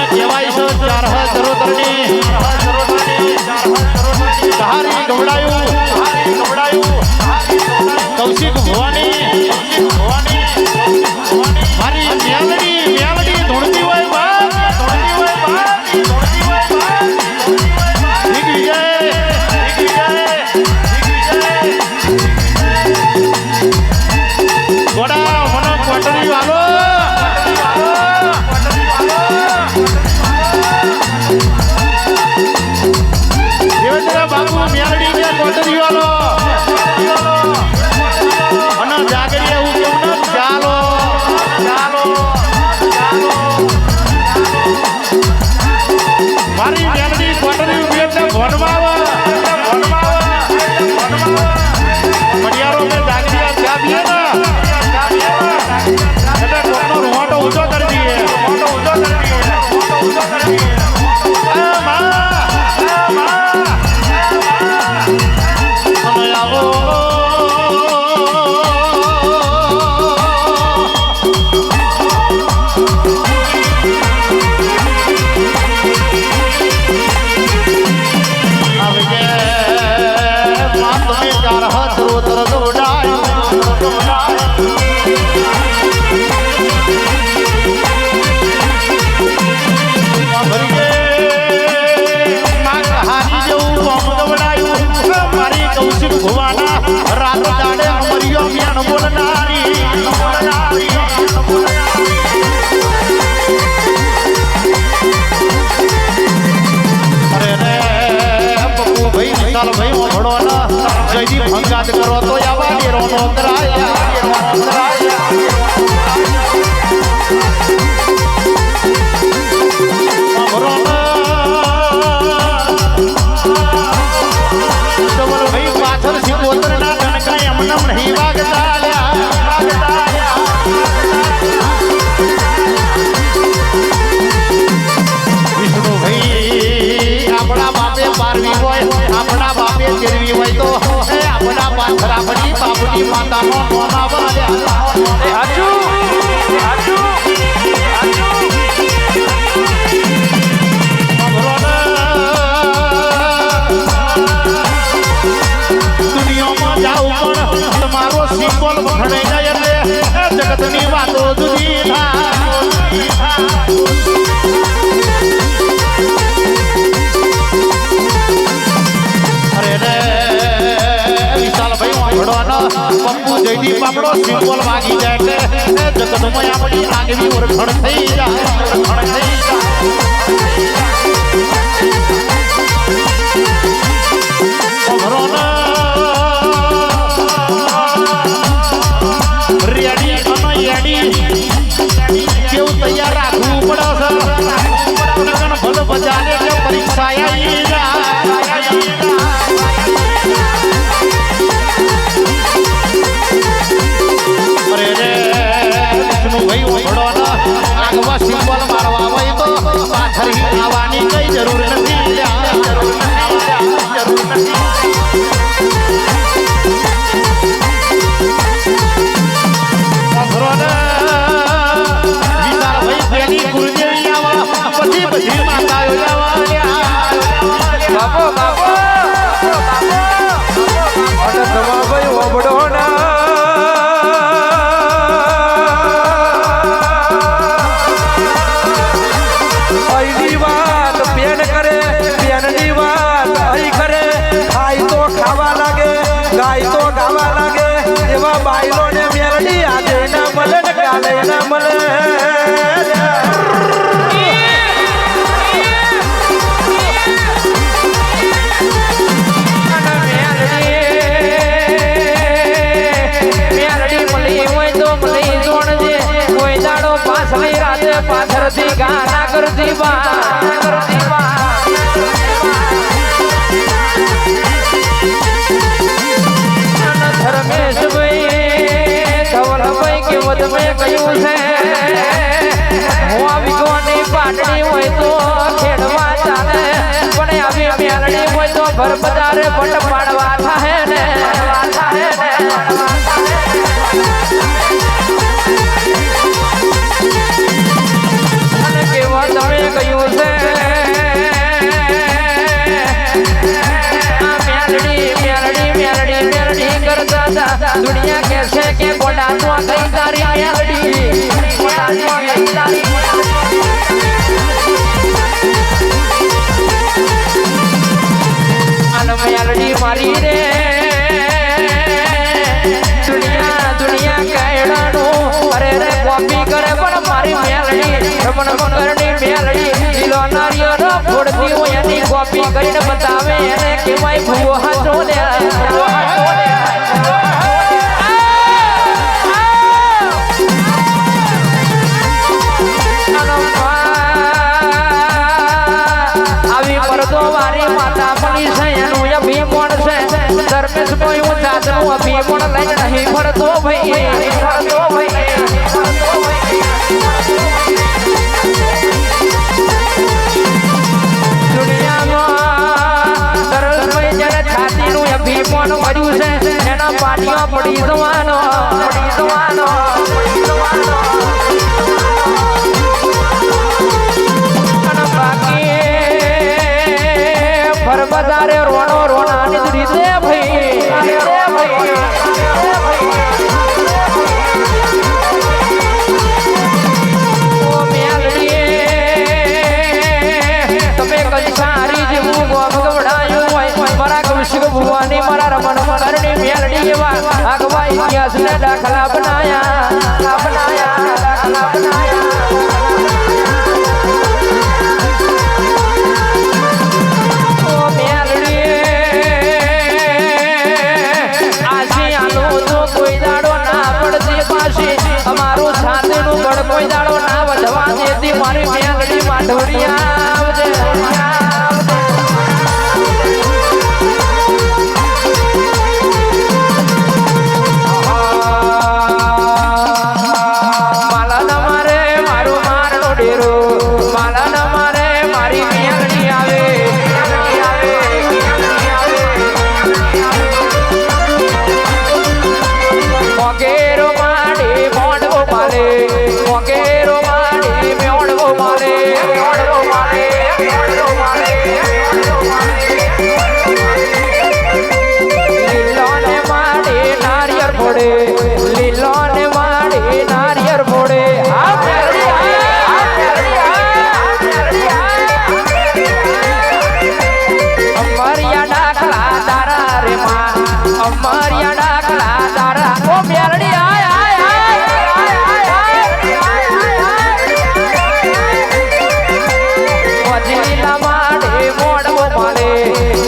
કહેવાય છે ચાર સરોતરની સહારી ગવડાયું કૌશિક ભવાની મારી મેલડી ધૂણતી હોય ગોડા મને કોટરી વાલો બાબુ મેલડી ને કોટરી વાલો અને જાગરી એવું કેવું ને ચાલો મારી મેલડી કોટરી એટલે ભણવા મડિયારો મેં જાગરી ચા પીએ ને એટલે કોકનો રૂવાટો ઊંચો કરી દઈએ ભંગાત કરો તો આવા ડેરો નો ભાઈ પાછળ સિકોતર ના ડનકા એમને નહીં વાગતા વિષ્ણુ ભાઈ આપણા બાપે પારવી હોય આપણા બાપે ચેરવી હોય તો આપણા પાથરા બની બાપુની માતાનો મોના વાળ્યા દુનિયામાં જાઉં પણ તમારો સિમ્બોલ વખણાઈ જાય એટલે જગતની વાતો જુદી પપ્પુ જયદીપ આપણો સિમ્બોલ વાગી જાય એટલે જગતમાં આપણી આગવી ઓળખણ થઈ જાય રેડી અને યાડી કેવું તૈયાર રાખવું પડે છે ભલે બજારે કે પરીક્ષા આવી આગવા સિમ્બોલ મારવા હોય તો પાછળ આવવાની કઈ જરૂર નથી વિશાલભાઈ પેલી ગુરુદેવી આવા પછી બધી માતાઓ ગાય તો ગાવા લાગે એવા બાયલો ને મેલડી આજે ના મળે ને કાલે ના મળે મેલડી મળી હોય તો મળી જોણજે કોઈ દાડો પાછલી રાતે પાછળથી ગાના કરતી બા મેં કહ્યું છે હું આવી ગોની પાટડી હોય તો ખેડવા ચાલે પણ આવી મેલડી હોય તો ભર બજારે ભટ પાડવા થાય ને અને કેવા તમે કહ્યું કહ્યું છે મેલડી કરતા હતા દુનિયા કે છે કે ગોડા તો કઈ તારી મેલડી મેલડી મારી રે દુનિયા કહેડાનું અરે રે કોપી કરે પણ મારી મેલડી રમણ મગરની મેલડી લીલો નારિયેળ ફોડતી હોય એની કોપી કરીને બતાવે એને કહેવાય ભૂવો હાચો ને આવી પરદો વારી માતા પડી છે એનું અભિમણ છે ધર્મેશ કોઈ હું જાતનું અભિમણ લઈને નહીં ફરતો ભાઈ ફરતો ભાઈ દુનિયામાં સરળભાઈ જ્યારે છાતીનું અભિમણ મળ્યું છે એના પાટીઓ પડી જવાનો ફરબદારે રોણાની રીતે ભાઈ તમે કઈ સારી જેવું ગોમ ગવડાયું હોય મારા કૌશિક ભુવાની મારા રમણ મગરની મેલડી એવા આગવા ઇતિહાસને દાખલા બનાયા અમારું સાથેનું બળ કોઈ દાડો ના વધવા દેતી મારી મેલડી માંડવરિયા આવજે માલા ન મારે મારું મારનો ડેરો માલા ન મારે મારી મેલડી આવે મોગેરો મોગેરો માડી મેળવો મારે લીલોને માડી નારિયેળ ફોડે લીલોને માડી નારિયેળ ફોડે અમારિયા ડાકલા તારા રે માં અમારિયા ડાકલા તારા ઓ મેલડી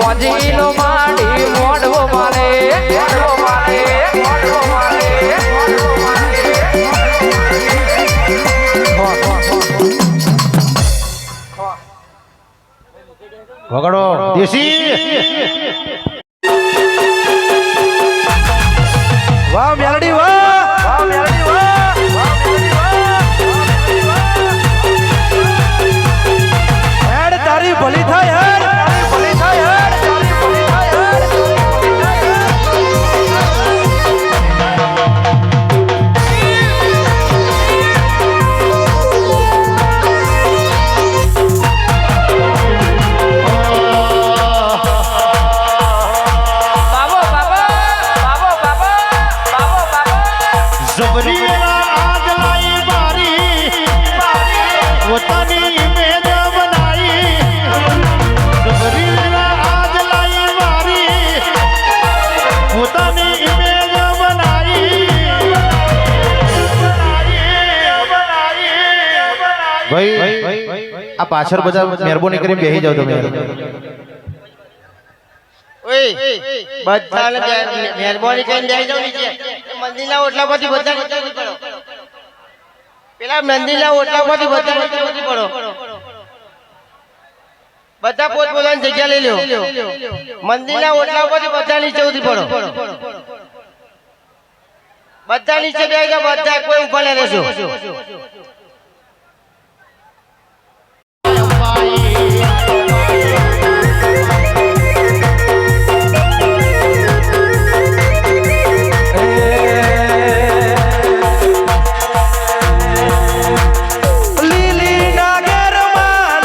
મોજીલો માડી મોડવો મારે વગાડો દેશી વાહ મેલડી વાહ મેલડી હેડ તારી ભલી થાય હેડ ભાઈ આ પાછળ બધા મહેરબાની કરીને બેસી જાવ તમે બધાને મહેરબાની કરીને બેસી જાવ નીચે મંદિરના ઓટલા પરથી બધા નીચે પડો પેલા મંદિરના ઓટલા પરથી બધા નીચે પડો બધા પોતપોતાની જગ્યા લઈ લો મંદિરના ઓટલા પરથી બધા નીચે પડો બધા નીચે બેસી જાવ બધા કોઈ ઉપર ન રહેશો લીલી નાગરમાં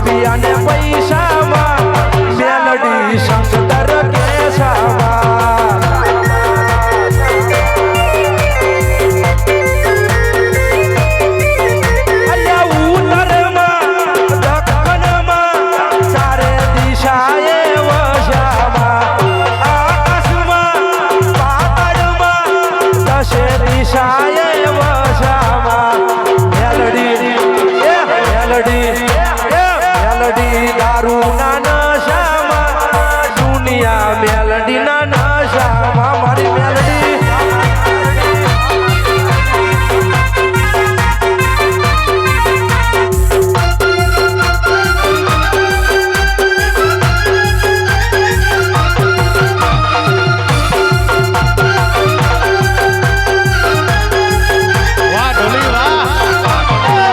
રૂપિયા ને પૈસામાં મેલડી શંકર કેસામાં અલ્યા ઉત્તરમાં દક્ષિણમાં ચારે દિશાએ વશામાં આકાશમાં પાતાળમાં દશે દિશાએ વશામાં મેલડી દારૂ ના નશામાં દુનિયા મેલડી ના નશામાં મારી મેલડી વાહ ઢોલી વાહ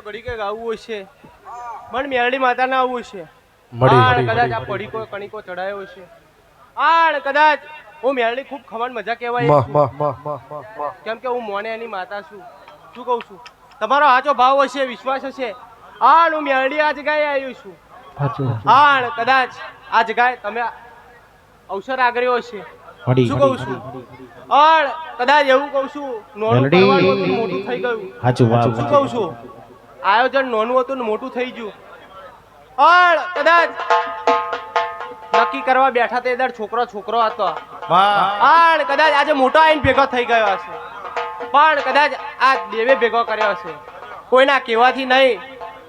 ઘડી કે ગાવું હશે મન મેરડી માતાને આવવું છે મળી, આણ મળી, કદાચ મળી, આ પડીકો કણીકો ચડાયો છે આણ કદાચ હું મેરડી ખૂબ ખમણ મજા કહેવાય કેમ કે હું મોને એની માતા છું શું કહું છું તમારો સાચો ભાવ હશે વિશ્વાસ હશે આણ હું મેરડી આ જગ્યાએ આવ્યો છું આણ કદાચ આ જગ્યાએ તમે અવસર આગ્યો હશે શું કહું છું આણ કદાચ એવું કહું છું નોનું કરવાનું હતું, મોટું થઈ ગયું શું કહું છું આયોજન નાનું હતું ને મોટું થઈ ગયું પણ કદાચ નક્કી કરવા બેઠા તે દર છોકરો હતો પણ કદાચ આજે મોટો આઈને ભેગો થઈ ગયો હશે પણ કદાચ આ દેવે ભેગો કર્યો હશે કોઈના કહેવાથી નહીં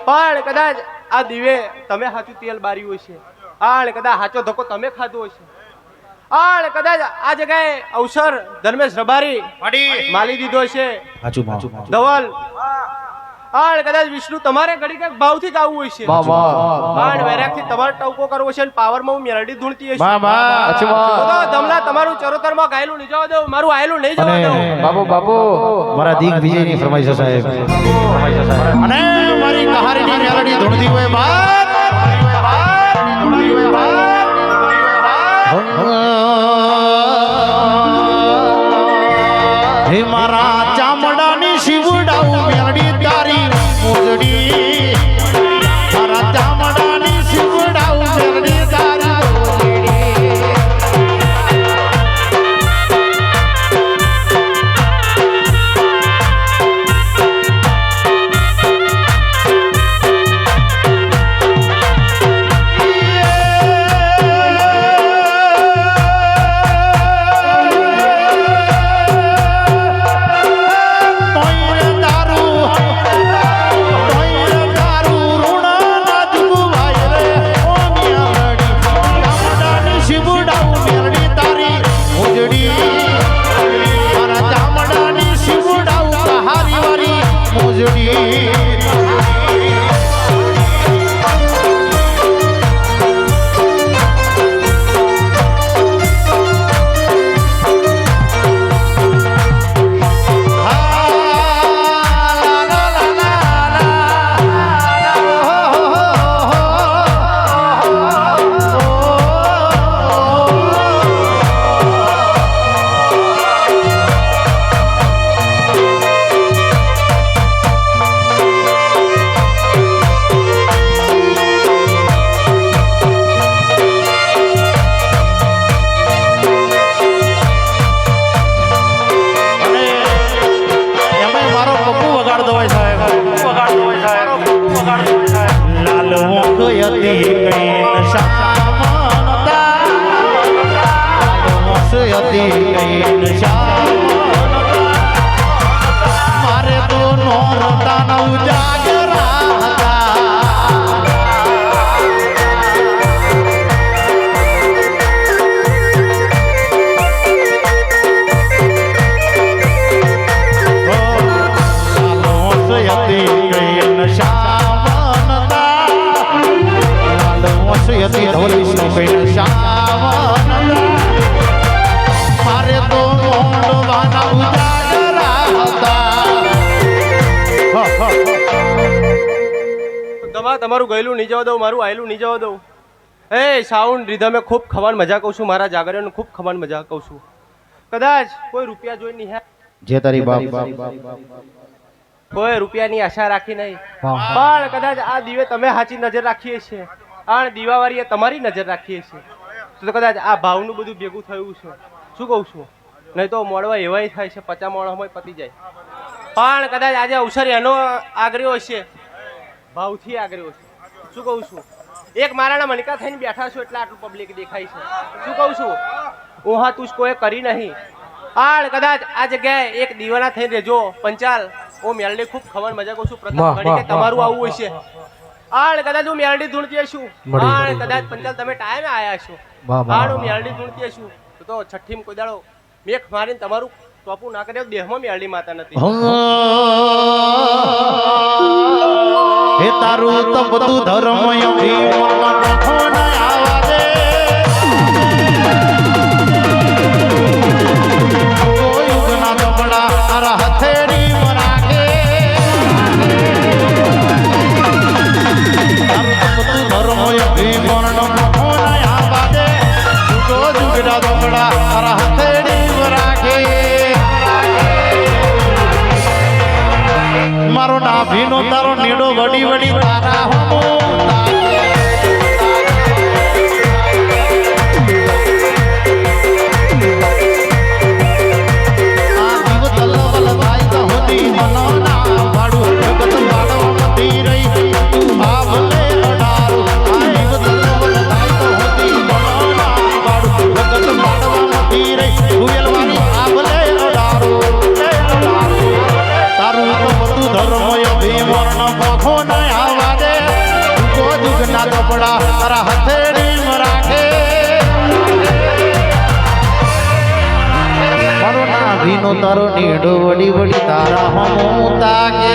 પણ કદાચ આ દેવે તમે સાચું તેલ બાર્યું હશે પણ કદાચ સાચો ધક્કો તમે ખાધો હશે પણ કદાચ આ જગ્યાએ અવસર ધર્મેશ રબારી માલી દીધો છે ધવલ આણ કદાચ વિષ્ણુ તમારે ઘડી કઈક ભાવથી જ આવવું હશે પણ વૈરાગથી તમારે ટવકો કરવો છે અને પાવરમાં હું મેલડી ધૂણતી હશે તો ધમલા તમારું ચરોતરમાં ગાયેલું નહીં જવા દઉં મારું આયેલું નહીં જવા દઉં બાબુ મારા દિગ્વિજયની ફરમાઈશ સાહેબ અને મારી કહારીની મેલડી ધૂણતી હોય બાપ ધૂણતી હોય બાપ હે મારા ચામડાની શિવડાવું મેલડી તારી મોજડી મારા ચામડાની શિવડાવું મેલડી તારી મોજડી હતી કઈ નશા મારે તો નોરતા ન ઉજાગરા હતા હતી ધવલ વિષ્ણુ કઈ શાવન મારે તો મોંડવાના ઉજાગરા હતા તમારું ગયેલું નહીં જવા દઉં મારું આયેલું નહીં જવા દઉં એ સાઉન્ડ રીધમે ખૂબ ખવાન મજા કહું છું મારા જાગરણ ખૂબ ખવાન મજા કહું છું કદાચ કોઈ રૂપિયા જોઈ નહીં જે તારી બાપ કોઈ રૂપિયાની આશા રાખી નહીં પણ કદાચ આ દીવે તમે સાચી નજર રાખીએ છીએ આ દીવાવાળીએ તમારી નજર રાખીએ છીએ તો કદાચ આ ભાવનું બધું ભેગું થયું છે શું કહું છું નહીં તો મોડવા એવાય થાય છે 50 મોડવામાં પતી જાય પણ કદાચ આજે અવસર એનો આગ્રહ્યો છે ભાવથી આગ્રહ્યો છે શું કહું છું એક મારાના મણકા થઈને બેઠા છો એટલે આટલું પબ્લિક દેખાય છે શું કહું છું ઓહા તું કોઈ કરી નહીં આળ કદાચ આ જગ્યાએ એક દીવાના થઈને રહેજો પંચાલ ઓ મેલડી ખૂબ ખબર મજા કહું છું પ્રથમ ઘડી કે તમારું આવું હશે આળ કદાચ હું મેલડી ધૂણતી છું આળ કદાચ પંચાલ તમે ટાઈમે આયા છો આળ હું મેલડી ધૂણતી છું તો છઠ્ઠીમાં કોઈ દાડો મેખ મારીને તમારું ટોપું ના કર્યો દેહમાં મેલડી માતા નથી હે તારું તો બધું ધર્મ આવા દે યુગના કપડા તારા હથેળી મરાગે તારું તો બધું ધર્મ ભીમનો આવા દે યુગના કપડા તારા હથેળી મરાગે મારો નાભીનો તારો નીડો વડી વડી તારા હોમો આ દીવ તલવલ ભાઈ તો હોતી મનોના વાડું જગત વાડવતી રહી તું ભાવલે અડારું આ દીવ તલવલ ભાઈ તો હોતી મનોના વાડું જગત વાડવતી રહી તુયલવાની ભાવલે અડારું તારું તો બધું ધર્મય ભીમર્ણ પખો ન આવા દે દુઃખો દુઃખના કપડા તારા હથેળી રાખે મારો નાભીનો તારો નીડો વડી વડી તારા હમો તાકે